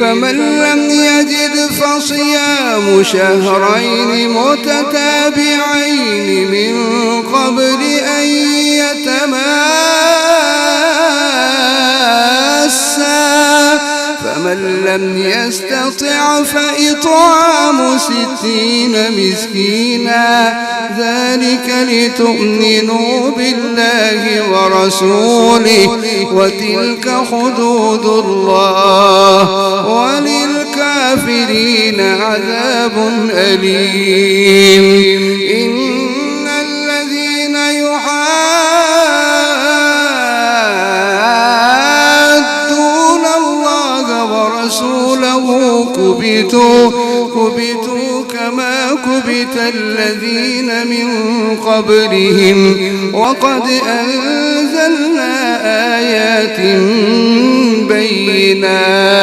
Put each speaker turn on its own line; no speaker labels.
فمن لم يجد فصيام شهرين متتابعين من قبل أن يتماسا فمن لم يستطع فإطعام 60 مسكينا ذلك لتؤمنوا بالله ورسوله وتلك حدود الله وللكافرين عذاب أليم. إن الذين يحادون الله ورسوله كبتوا كما كبت الذين من قبلهم وقد أنزلنا آيات بينات